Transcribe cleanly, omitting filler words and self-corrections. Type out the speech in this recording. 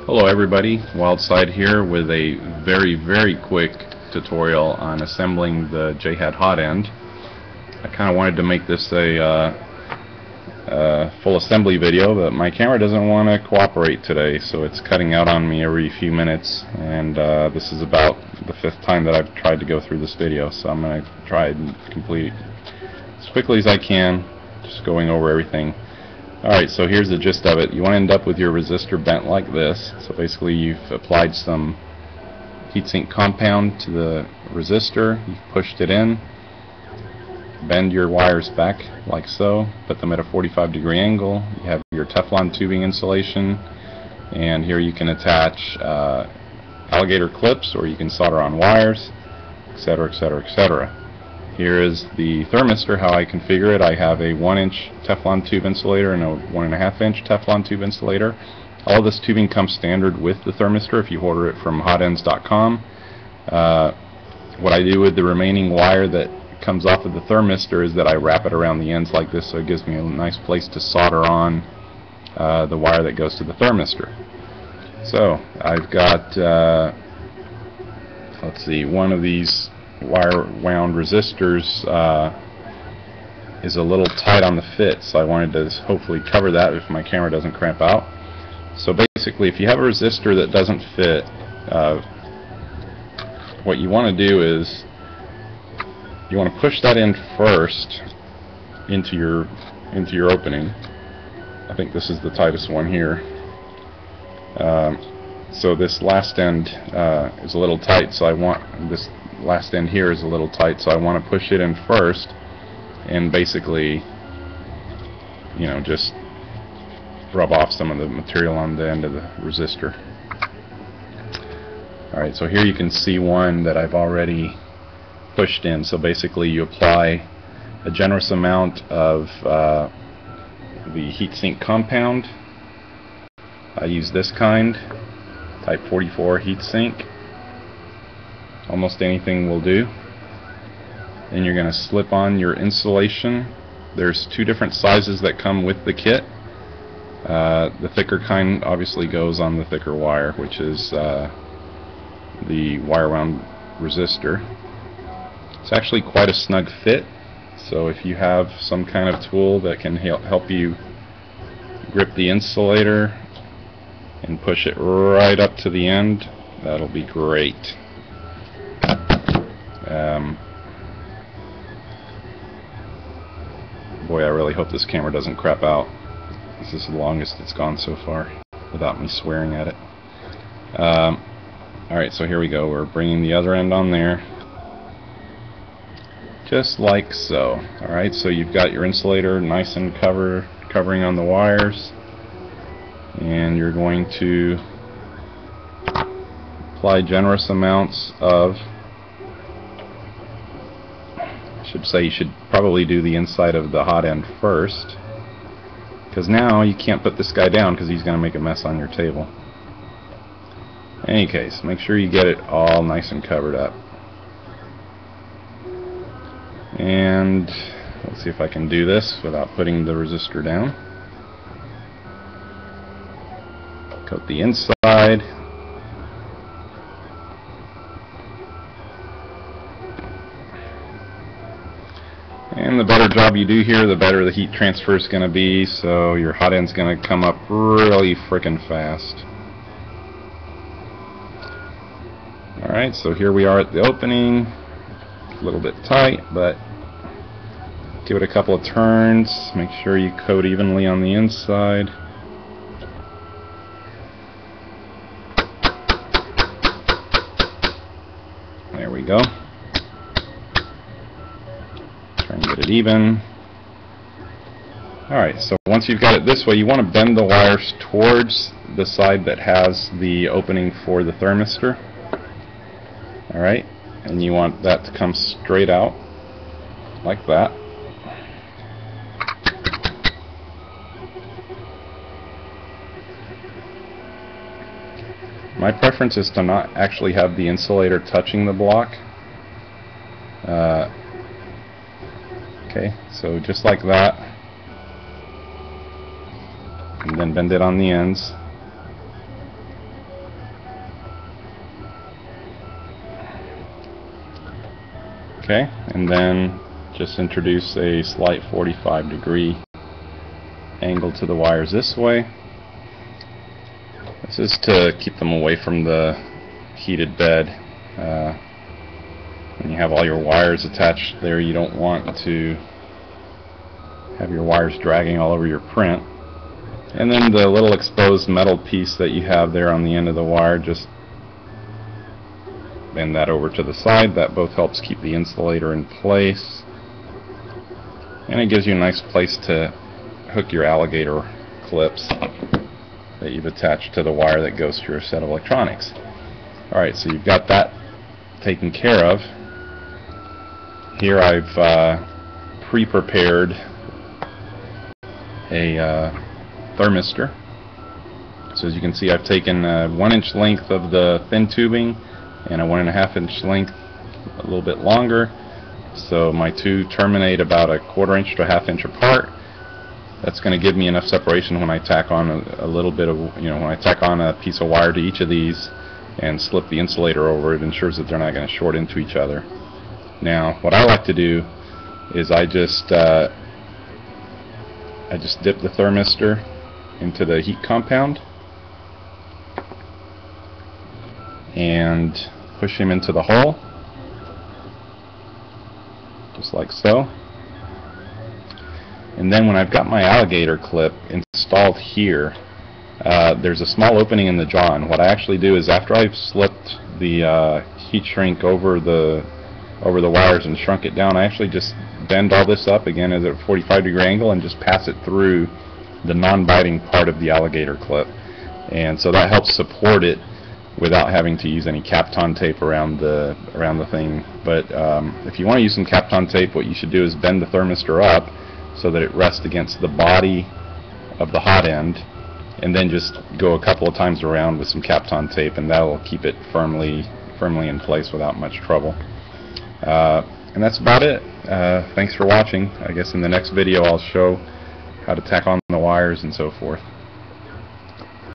Hello everybody, Wildside here with a very quick tutorial on assembling the JHAD hot end. I kind of wanted to make this a full assembly video, but my camera doesn't want to cooperate today, so it's cutting out on me every few minutes, and this is about the 5th time that I've tried to go through this video, so I'm going to try and complete it as quickly as I can, just going over everything. Alright, so here's the gist of it. You want to end up with your resistor bent like this. So basically you've applied some heatsink compound to the resistor, you've pushed it in, bend your wires back like so, put them at a 45-degree angle, you have your Teflon tubing insulation, and here you can attach alligator clips, or you can solder on wires, etc, etc, etc. Here is the thermistor, how I configure it. I have a 1-inch Teflon tube insulator and a 1.5-inch Teflon tube insulator. All this tubing comes standard with the thermistor if you order it from hotends.com. What I do with the remaining wire that comes off of the thermistor is that I wrap it around the ends like this, so it gives me a nice place to solder on the wire that goes to the thermistor. So I've got, let's see, one of these wire wound resistors is a little tight on the fit, so I wanted to hopefully cover that if my camera doesn't cramp out. So basically, if you have a resistor that doesn't fit, what you want to do is you want to push that in first into your opening. I think this is the tightest one here. So this last end is a little tight, so I want this last end here is a little tight, so I want to push it in first and basically, you know, just rub off some of the material on the end of the resistor. Alright, so here you can see one that I've already pushed in. So basically you apply a generous amount of the heatsink compound. I use this kind, type 44 heatsink. Almost anything will do. And you're going to slip on your insulation. There's 2 different sizes that come with the kit. The thicker kind obviously goes on the thicker wire, which is the wire wound resistor. It's actually quite a snug fit, so if you have some kind of tool that can help you grip the insulator and push it right up to the end, that'll be great. Boy, I really hope this camera doesn't crap out. This is the longest it's gone so far without me swearing at it. Alright, so here we go. We're bringing the other end on there, just like so. Alright, so you've got your insulator nice and covering on the wires, and you're going to apply generous amounts of, you should probably do the inside of the hot end first, because now you can't put this guy down because he's going to make a mess on your table. In any case, make sure you get it all nice and covered up. And let's see if I can do this without putting the resistor down. Coat the inside. And the better job you do here, the better the heat transfer is going to be, so your hot end's going to come up really frickin' fast. Alright, so here we are at the opening. A little bit tight, but give it a couple of turns. Make sure you coat evenly on the inside. There we go. Try and get it even. Alright, so once you've got it this way, you want to bend the wires towards the side that has the opening for the thermistor. Alright, and you want that to come straight out like that. My preference is to not actually have the insulator touching the block. Okay, so just like that, and then bend it on the ends. Okay, and then just introduce a slight 45-degree angle to the wires this way. This is to keep them away from the heated bed. When you have all your wires attached there, you don't want to have your wires dragging all over your print. And then the little exposed metal piece that you have there on the end of the wire, just bend that over to the side. That both helps keep the insulator in place, and it gives you a nice place to hook your alligator clips that you've attached to the wire that goes through your set of electronics. Alright, so you've got that taken care of. Here I've pre-prepared a thermistor. So as you can see, I've taken a 1-inch length of the thin tubing and a 1.5-inch length a little bit longer. So my two terminate about a 1/4 inch to 1/2 inch apart. That's going to give me enough separation when I tack on a little bit of, when I tack on a piece of wire to each of these and slip the insulator over, it ensures that they're not going to short into each other. Now, what I like to do is I just dip the thermistor into the heat compound and push him into the hole, just like so. And then when I've got my alligator clip installed here, there's a small opening in the jaw, and what I actually do is after I've slipped the heat shrink over the wires and shrunk it down, I actually just bend all this up again at a 45-degree angle and just pass it through the non-biting part of the alligator clip. And so that helps support it without having to use any Kapton tape around the thing. But if you want to use some Kapton tape, what you should do is bend the thermistor up so that it rests against the body of the hot end, and then just go a couple of times around with some Kapton tape, and that'll keep it firmly in place without much trouble. And that's about it. Thanks for watching. I guess in the next video I'll show how to tack on the wires and so forth.